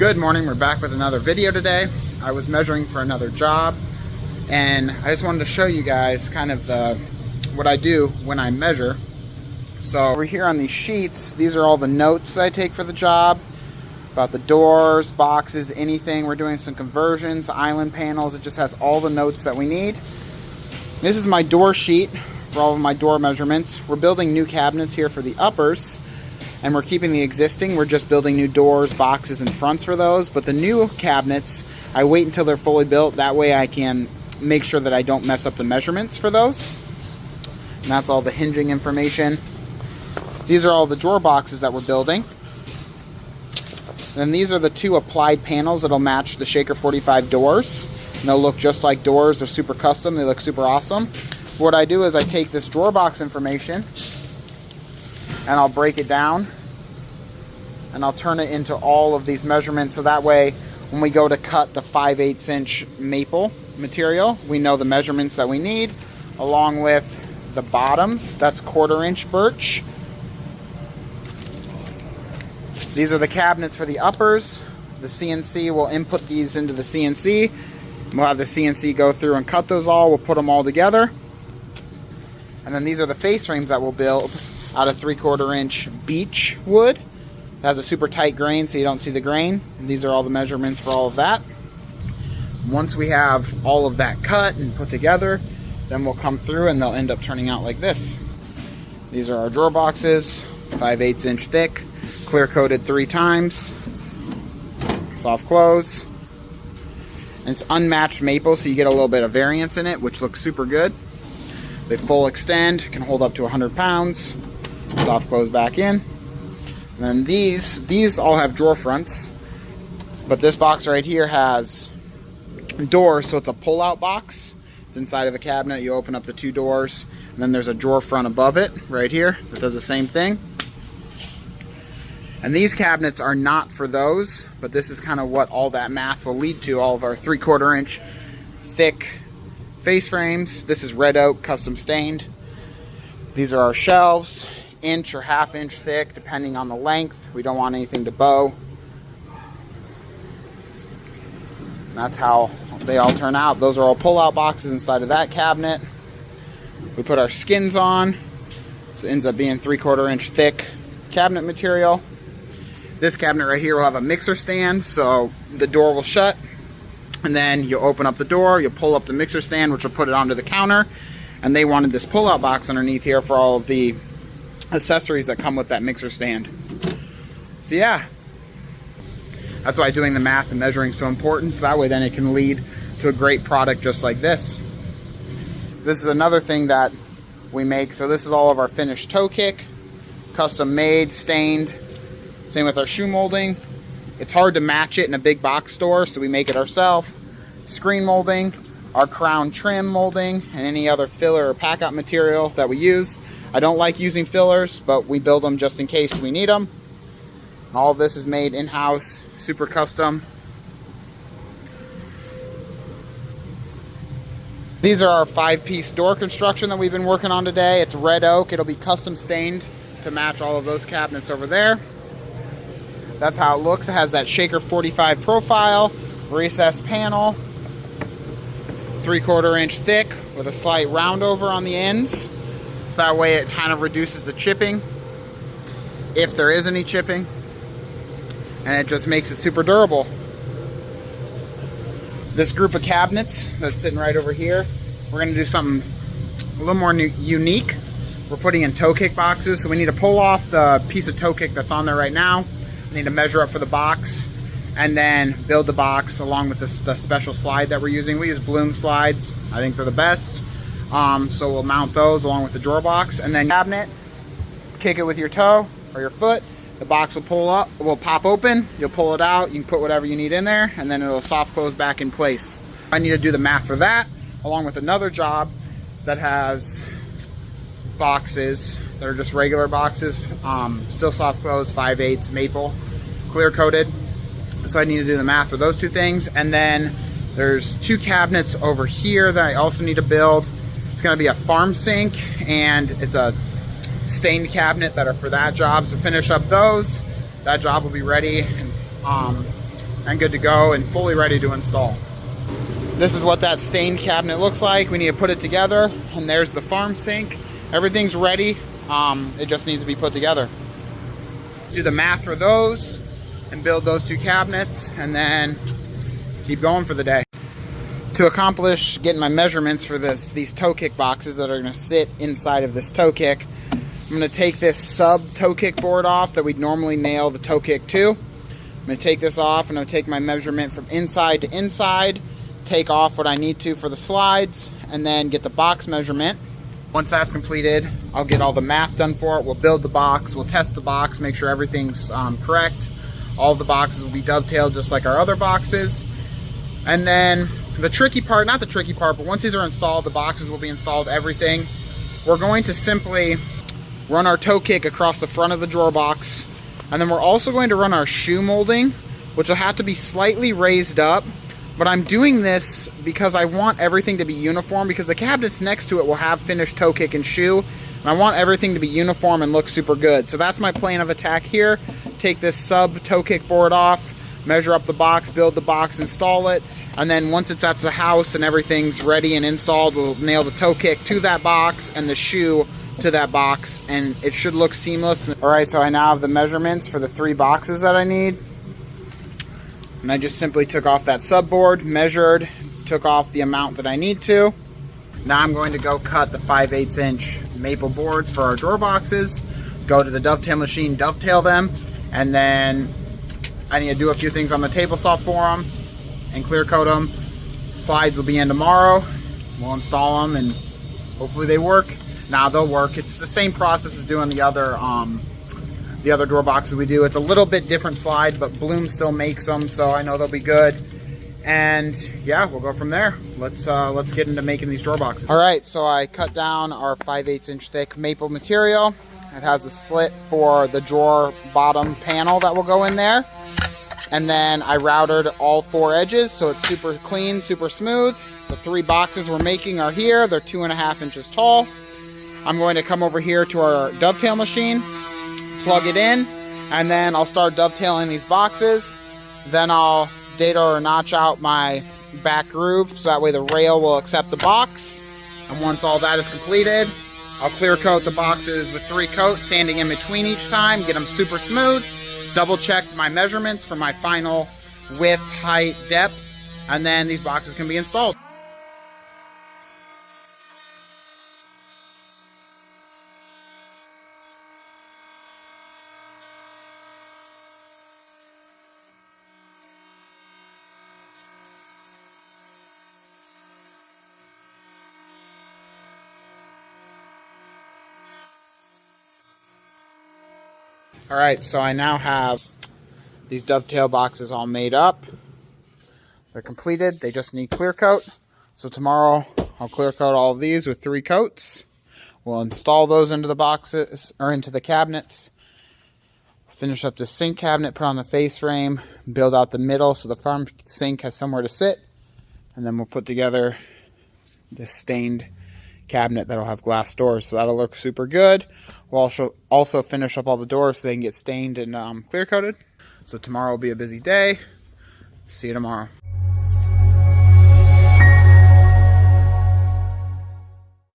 Good morning, we're back with another video today. I was measuring for another job and I just wanted to show you guys kind of what I do when I measure. So over here on these sheets, these are all the notes that I take for the job about the doors, boxes, anything. We're doing some conversions, island panels. It just has all the notes that we need. This is my door sheet for all of my door measurements. We're building new cabinets here for the uppers. And we're keeping the existing. We're just building new doors, boxes, and fronts for those. But the new cabinets, I wait until they're fully built. That way I can make sure that I don't mess up the measurements for those. And that's all the hinging information. These are all the drawer boxes that we're building. And these are the two applied panels that'll match the Shaker 45 doors. And they'll look just like doors. They're super custom. They look super awesome. What I do is I take this drawer box information and I'll break it down and I'll turn it into all of these measurements, so that way when we go to cut the 5/8 inch maple material, we know the measurements that we need, along with the bottoms. That's 1/4 inch birch. These are the cabinets for the uppers. The CNC will input these into the CNC. We'll have the CNC go through and cut those all. We'll put them all together. And then these are the face frames that we'll build out of 3/4 inch beech wood. It has a super tight grain so you don't see the grain. And these are all the measurements for all of that. Once we have all of that cut and put together, then we'll come through and they'll end up turning out like this. These are our drawer boxes, 5/8 inch thick, clear coated 3 times, soft close. And it's unmatched maple, so you get a little bit of variance in it, which looks super good. They full extend, can hold up to 100 pounds. Soft close back in. And then these all have drawer fronts, but this box right here has doors, so it's a pull-out box. It's inside of a cabinet. You open up the 2 doors, and then there's a drawer front above it right here that does the same thing. And these cabinets are not for those, but this is kind of what all that math will lead to. All of our 3/4 inch thick face frames. This is red oak, custom stained. These are our shelves, inch or 1/2 inch thick, depending on the length. We don't want anything to bow. And that's how they all turn out. Those are all pull-out boxes inside of that cabinet. We put our skins on, so it ends up being 3/4 inch thick cabinet material. This cabinet right here will have a mixer stand, so the door will shut, and then you open up the door, you pull up the mixer stand, which will put it onto the counter. And they wanted this pull-out box underneath here for all of the accessories that come with that mixer stand. So yeah, that's why doing the math and measuring is so important, so that way then it can lead to a great product just like this. This is another thing that we make. So this is all of our finished toe kick, custom made, stained. Same with our shoe molding. It's hard to match it in a big box store, so we make it ourselves. Screen molding, our crown trim molding, and any other filler or pack out material that we use. I don't like using fillers, but we build them just in case we need them. All of this is made in-house, super custom. These are our 5-piece door construction that we've been working on today. It's red oak. It'll be custom stained to match all of those cabinets over there. That's how it looks. It has that Shaker 45 profile, recessed panel, 3/4 inch thick with a slight round over on the ends. So that way it kind of reduces the chipping, if there is any chipping, and it just makes it super durable. This group of cabinets that's sitting right over here, we're going to do something a little more unique. We're putting in toe kick boxes, so we need to pull off the piece of toe kick that's on there right now. We need to measure up for the box and then build the box along with the special slide that we're using. We use Bloom slides. I think they're the best. So we'll mount those along with the drawer box, and then cabinet, kick it with your toe or your foot. The box will pop open. You'll pull it out. You can put whatever you need in there, and then it'll soft close back in place. I need to do the math for that, along with another job that has boxes that are just regular boxes, still soft close, 5/8 maple, clear coated. So I need to do the math for those 2 things. And then there's 2 cabinets over here that I also need to build. It's going to be a farm sink, and it's a stained cabinet that are for that job. So finish up those. That job will be ready and and good to go and fully ready to install. This is what that stained cabinet looks like. We need to put it together, and there's the farm sink. Everything's ready. It just needs to be put together. Do the math for those and build those 2 cabinets, and then keep going for the day. To accomplish getting my measurements for these toe kick boxes that are going to sit inside of this toe kick, I'm going to take this sub toe kick board off that we'd normally nail the toe kick to. I'm going to take this off, and I'll take my measurement from inside to inside, take off what I need to for the slides, and then get the box measurement. Once that's completed, I'll get all the math done for it. We'll build the box, we'll test the box, make sure everything's correct. All of the boxes will be dovetailed just like our other boxes. And then the tricky part, not the tricky part, but once these are installed, the boxes will be installed, everything. We're going to simply run our toe kick across the front of the drawer box. And then we're also going to run our shoe molding, which will have to be slightly raised up. But I'm doing this because I want everything to be uniform, because the cabinets next to it will have finished toe kick and shoe. And I want everything to be uniform and look super good. So that's my plan of attack here. Take this sub toe kick board off, measure up the box, build the box, install it. And then once it's at the house and everything's ready and installed, we'll nail the toe kick to that box and the shoe to that box, and it should look seamless. All right, so I now have the measurements for the 3 boxes that I need. And I just simply took off that subboard, measured, took off the amount that I need to. Now I'm going to go cut the 5/8 inch maple boards for our drawer boxes, go to the dovetail machine, dovetail them, and then I need to do a few things on the table saw for them and clear coat them. Slides will be in tomorrow. We'll install them and hopefully they work. Now they'll work. It's the same process as doing the other drawer boxes we do. It's a little bit different slide, but Bloom still makes them, so I know they'll be good. And yeah, we'll go from there. Let's get into making these drawer boxes. All right, so I cut down our 5/8 inch thick maple material. It has a slit for the drawer bottom panel that will go in there. And then I routed all 4 edges, so it's super clean, super smooth. The 3 boxes we're making are here. They're 2.5 inches tall. I'm going to come over here to our dovetail machine, plug it in, and then I'll start dovetailing these boxes. Then I'll dado or notch out my back groove so that way the rail will accept the box. And once all that is completed, I'll clear coat the boxes with 3 coats, sanding in between each time, get them super smooth, double check my measurements for my final width, height, depth, and then these boxes can be installed. All right, so I now have these dovetail boxes all made up. They're completed. They just need clear coat. So tomorrow I'll clear coat all of these with 3 coats. We'll install those into the boxes or into the cabinets. Finish up the sink cabinet, put on the face frame, build out the middle so the farm sink has somewhere to sit. And then we'll put together this stained cabinet that'll have glass doors, so that'll look super good. We'll also finish up all the doors so they can get stained and clear coated. So tomorrow will be a busy day. See you tomorrow.